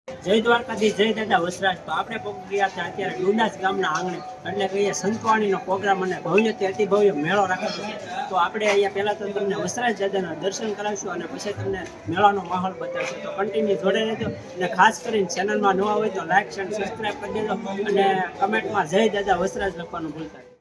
જય દ્વારકાધીશ, જય દાદા વસરાજ. તો આપણે પહોંચી ગયા હતા અત્યારે ડુંડાસ ગામના આંગણે, એટલે કે અહીંયા સંતવાણીનો પ્રોગ્રામ અને ભવ્યથી અતિ ભવ્ય મેળો રાખાતો છે. તો આપણે અહીંયા પહેલાં તો તમને વસરાજ દાદાના દર્શન કરાવીશું અને પછી તમને મેળાનો માહોલ બતાવીશું. તો કન્ટિન્યુ જોડે રહેજો અને ખાસ કરીને ચેનલમાં નવા હોય તો લાઈક અને સબસ્ક્રાઈબ કરી દેજો અને કમેન્ટમાં જય દાદા વસરાજ લખવાનું ભૂલતા નહીં.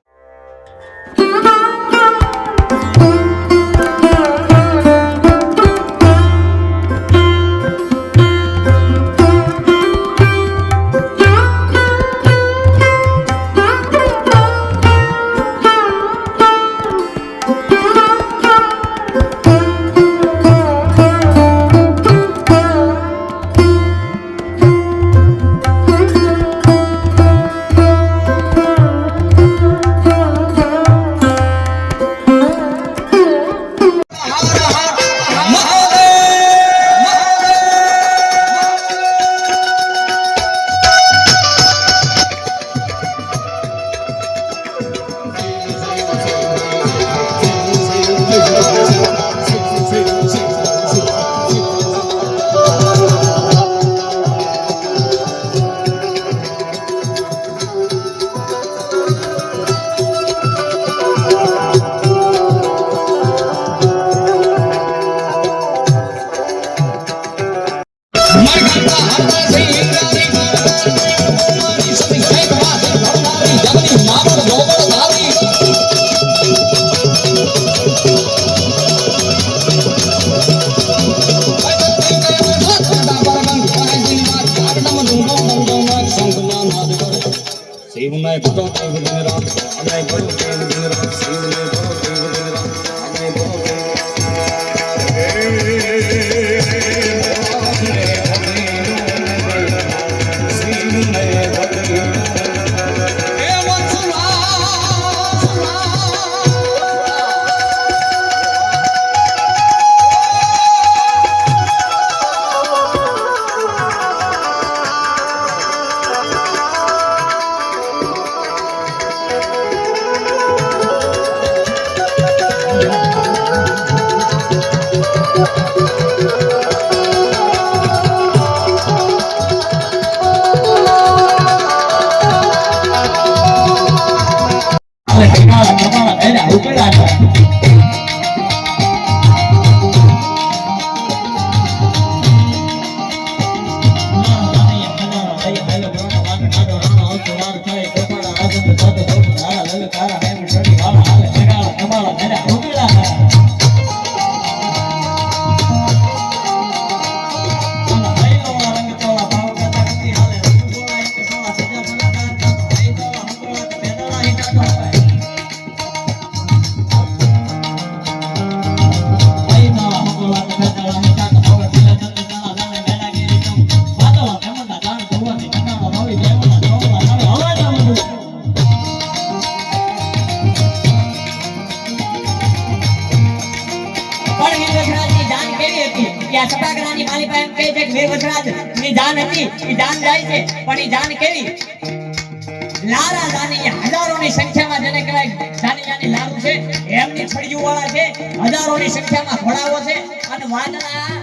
હજારોની સંખ્યામાં જેને કહેવાય જાની જાની લાડુ છે, એમની છડીઓ વાળા છે, હજારોની સંખ્યામાં ઘોડાઓ છે અને વાદળા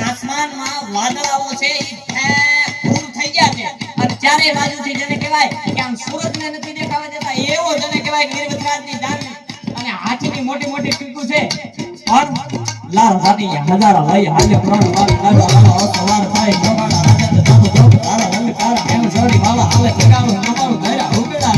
આસમાનમાં વાદળાઓ છે પૂરું થઈ ગયા છે અને ચારે બાજુથી જેને કહેવાય કે આમ સૂરજને નથી દેખાવા દેતા એવો જેને કહેવાય વીરવજરાજની જાન અને હાથીની મોટી મોટી ટીકુ છે પણ લાલ જાની હજારો લઈ હાલે પ્રાણ વાળ લાડો સવાર થાય ગવાડા રાજા દાદો દોડ તારા રંગ તારા એમ જોડી વાળા હાલે જગાવો નમારું ઘરા ઉકેડા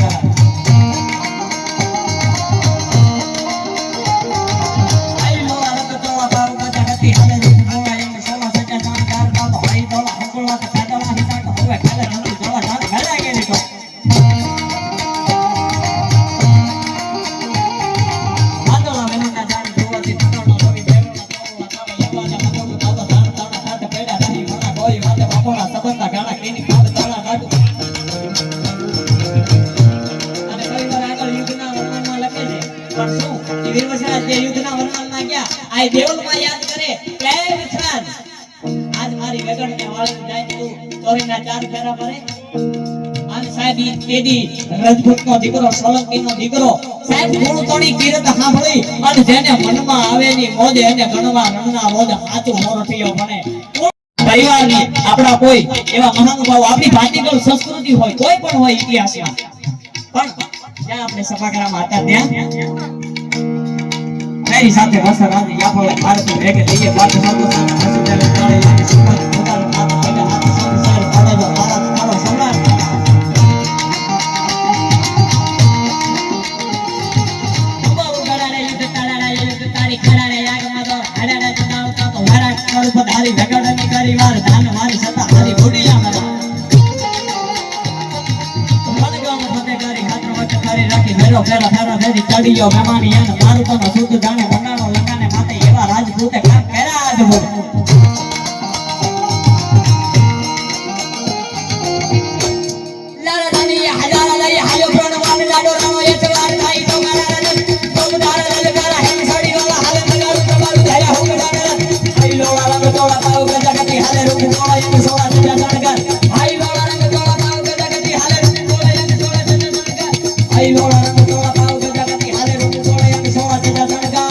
યાદ કરે આજ મારી વેગણ ને વાળી જાય તું તોરીના ચાર ફેરા પડે અને સાહેબ ઈ તેદી રજપૂત નો દીકરો સોલંકી નો દીકરો સાહેબ ગુણ તોડી કીરત સાંભળી અને જેને મનમાં આવે ની મોજે એને ગણવા રણના મોજ હાચું મોરઠિયો બને પરિવારની આપણા કોઈ એવા મહાનુભાવો આપણી ભાતીગળ સંસ્કૃતિ હોય કોઈ પણ હોય ઇતિહાસમાં પણ જ્યાં આપણે સભાગૃહમાં હતા ત્યાં મારી સાથે વસર આજે યાફળે ભારતની વેગે લઈએ વાત સાતો સાતો હસીદાલે તાળે લાગે સુમત પોતાનો હાથ લગા હાથ સંસાર પાડે ભારત મારો સમ્રાટ તમારું ગડાને યુદ્ધ તાળાના યુદ્ધ તારી ખડાને યાગમાં તો હડાને જનાવ તો વારા કરું પધારી વેગડની કરી વાર ધાન મારી સતા હારી બુડિયા મના રાખી મેરો ફેરો ફેરો ફેરી ચડીયો મહેમાની અને મારું તો સુધ જાણે બંગાળો લંગાને માથે એવા રાજપૂતે કામ કર્યા જ બોલ લાડા ની હજારા લઈ હાયો પ્રણ વાલ લાડો રામો એ ચવાર થાય તો મારા તો દારા લગારા હે સાડી વાલા હાલે મગારું તમારું ધયા હો ગડારા આઈ લોળા રંગ તોડા પાઉ ગજગતી હાલે રૂપ તોડા એક સોળા જજા જણગર આઈ લોળા રંગ તોડા પાઉ ગજગતી હાલે રૂપ તોડા એક સોળા જજા જણગર આઈ લોળા રંગ તોડા પાઉ ગજગતી હાલે રૂપ તોડા એક સોળા જજા જણગર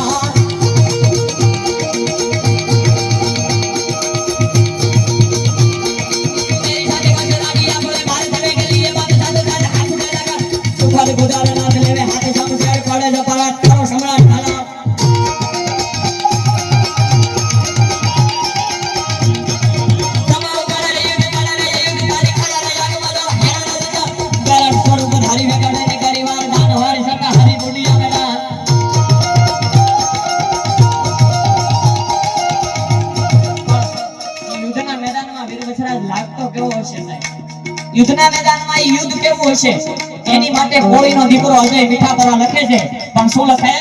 ગુજારે નાથ લેવે હાથે સમસ્યા પડે જ પરાત કરો સમ્રાટ થાલા તમારો કરે યુદ્ધ તારી ખડાને યાગમાં તો હેરાન ગરમ સ્વરૂપ ધારી વેગડે ની કરીવાર દાન વારી સકા હરી બુડિયા મેલા યુદ્ધના મેદાનમાં વીર બછરાજ લાગતો કેવો હશે સાહેબ યુદ્ધના મેદાનમાં યુદ્ધ કેવું હશે એની માટે કોળીનો દીકરો અજય મીઠાપરા લખે છે પણ શું લખે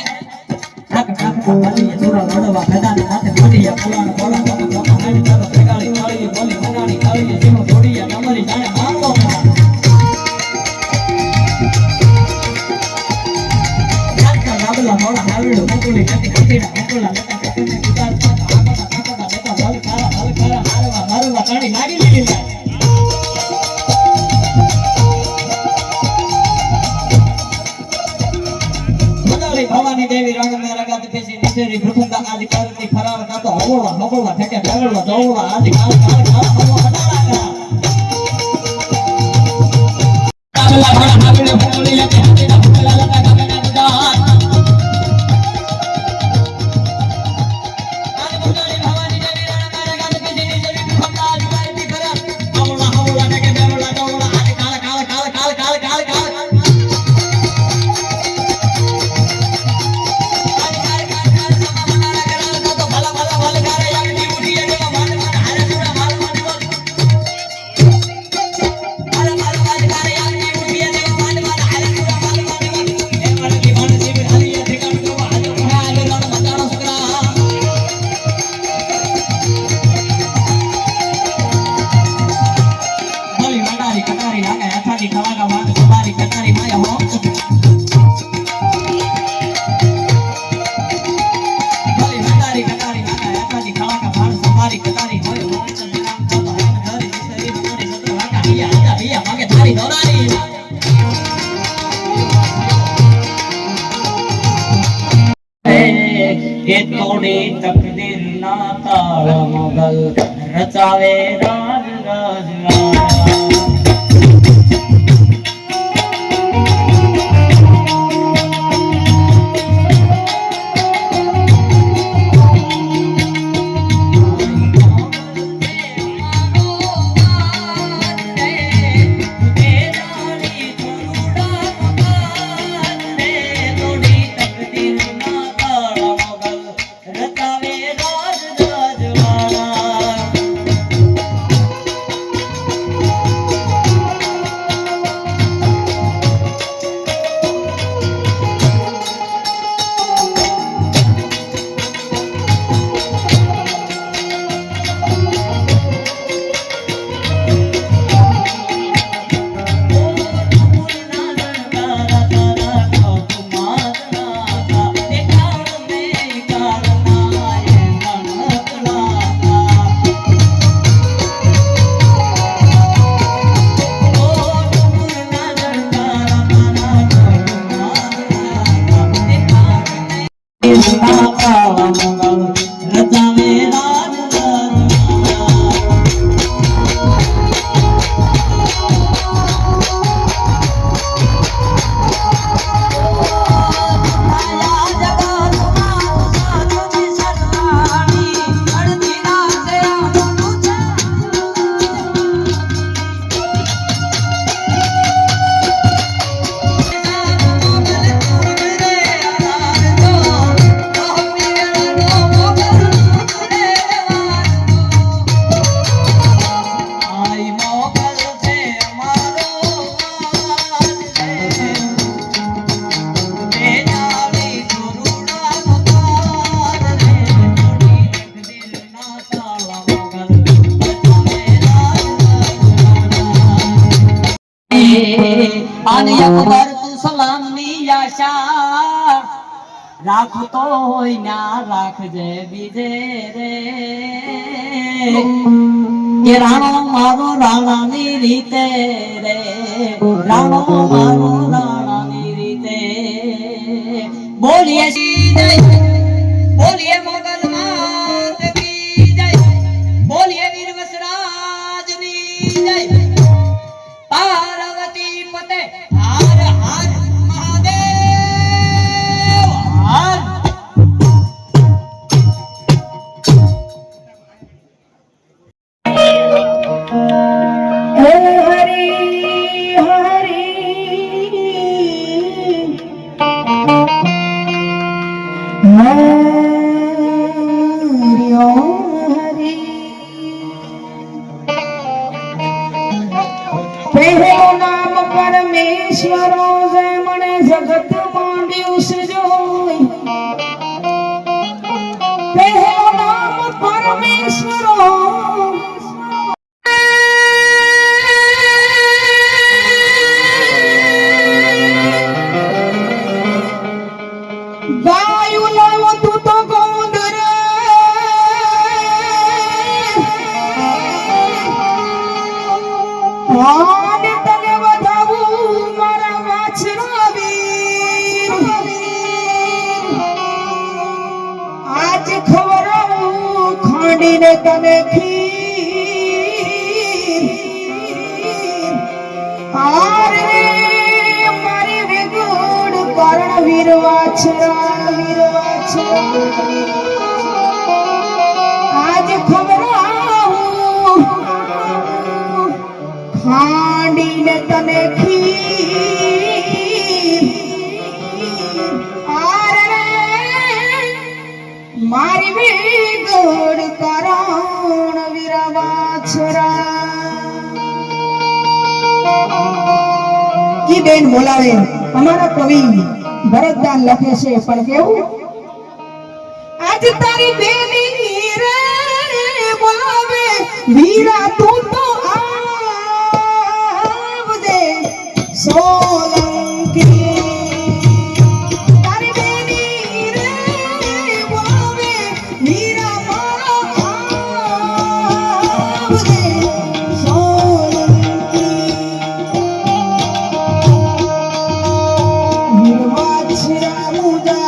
ઠાક ઠાક પાલીએ જોરા લડવા મેદાને માથે પડીએ પોલાનો પોલા પોલા હાડી ચાલો બેગાડી કાળીએ બોલી મનાડી કાળીએ જીનો જોડીએ નમરી જાણે મારતો ઠાક નાબલા મોળા હાવડો મુકુલી કતી કતીડા મુકુલા લેતા કતીને ગુજાર પાતા આગોના થકડા લેતા હલ ખારા હારવા મારવા કાણી લાગી લીલી ભવાની દેવી રણ મે રગત પેસી નિસરી ભૃકુંડા આદિ કરતી ફરાર કાતો હવોળા હવોળા ઠકે ઢગળવા દોવળા આદિ કાળ કાળ કાળ હવોળા હડાળા કાબલા ભણા હાગડે ફોલી લેતે હાથીના ફૂલા લતા ગગના ગુદાન આદિ ભુજાની ભવાની દેવી રણ મે રગત પેસી નિસરી ભૃકુંડા આદિ કરતી ફરાર હવોળા હવોળા ઠકે ઢગળવા દોવળા આદિ કાળ કાળ કાળ કાળ કાળ કાળ કાળ એ તોડી તકદીર ના તાળ મોગલ રચાવે રાજ રાજવાડા અને એકવાર તું સલામની આશા રાખતો હોય ના રાખજે બીજે રે કે રાણો મારો રાણાની રીતે રે રાણો મારો રાણાની રીતે બોલીએ જય બોલીએ મોગલ માત કી જય બોલીએ વીર વસરાજની જય પાર્વતી પતે હર હર મહાદેવ હર હે હરી પહેલું નામ પરમેશ્વરો જે મને જગત માં દિવસ જોઈ પહેલું નામ પરમેશ્વરો ગાયું લાવો તું તો ગોંદર આને તને વધાવું મારા વાછરા વીર આજ ખવડાવું ખાંડીને તને ખીર આરે મારી વેગોડ કરણ વીર વાછરા આજ ખવડાવું ખાંડીને તને ખીર આરે મારી વેગોડ કરણ વીર વાછરા ઈ બેન બોલાવે અમારા કવિ ભરતદાન લખે છે પણ કેવું આજ તારી બેની રે બોલાવે વીરા તું તો આવજે સોલંકી તારી બેની રે બોલાવે વીરા મારો આવજે સોલંકી વીર વાછરા મુજા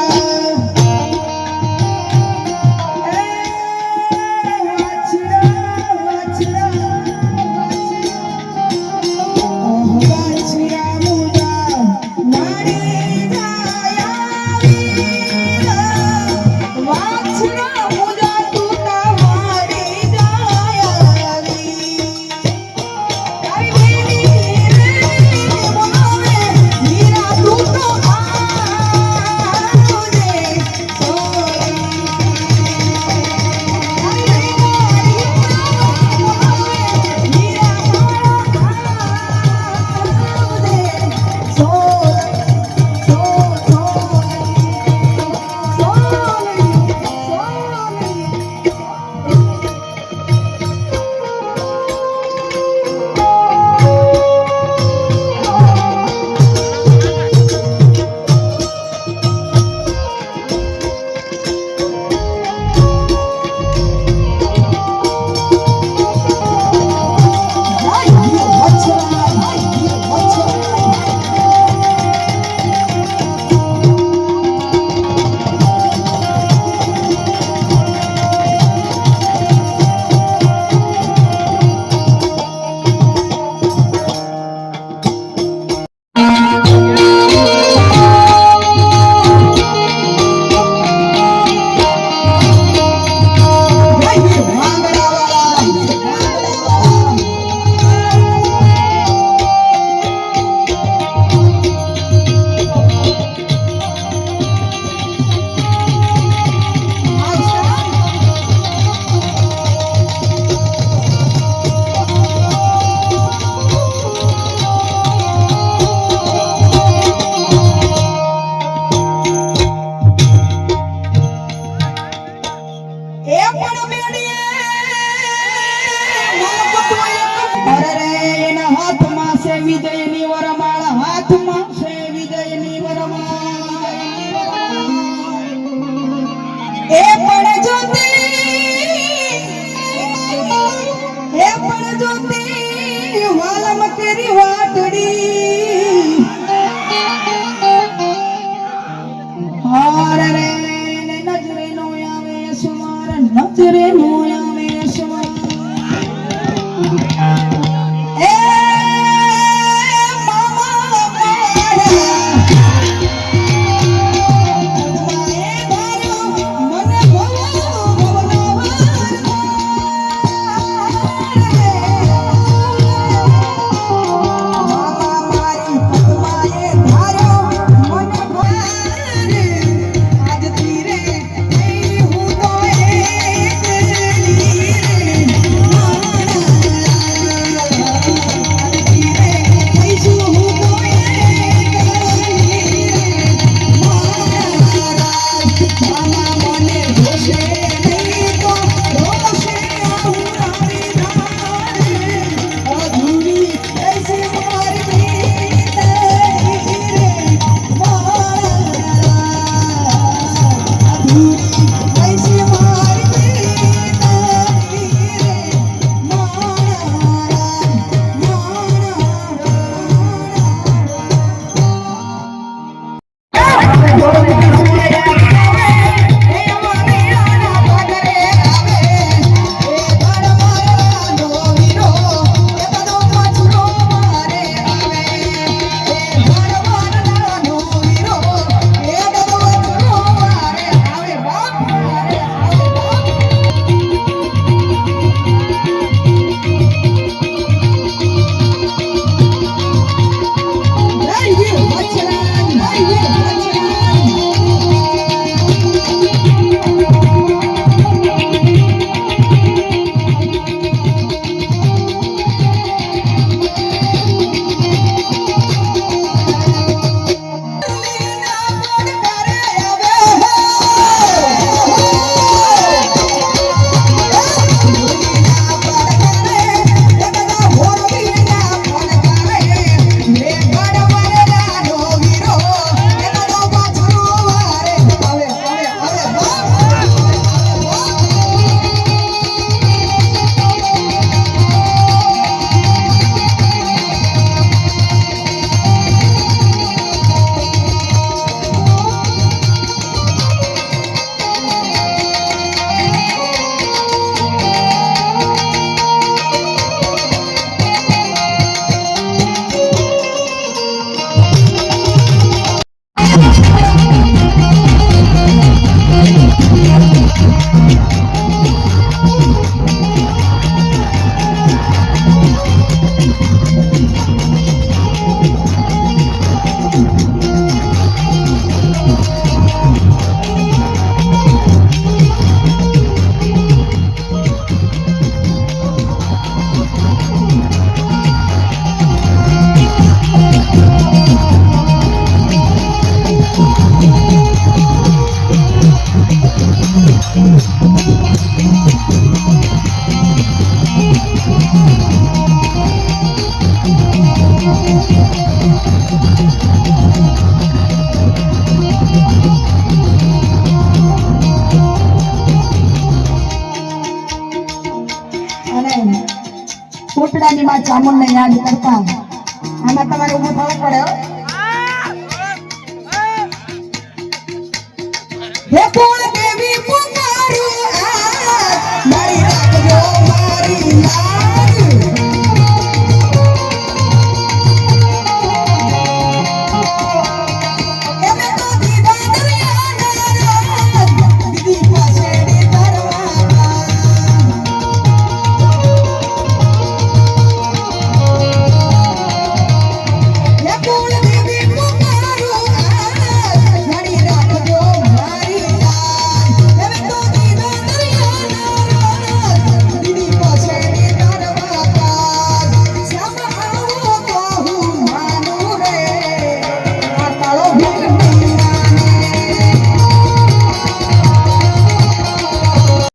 વિજયની વર એ પણ જોતી વાલમ કેરી વાટડી હાર રે નજરે નો આવે સવાર નજરે નો આવે સવાર એ મામા પાડલા મને કોટડાની માં ચામુંડને યાદ કરતા આમાં તમારે ઊભું થવું પડે હો. હે કોણ દેવી પુકારું આ મારી રાખજો મારી લાજ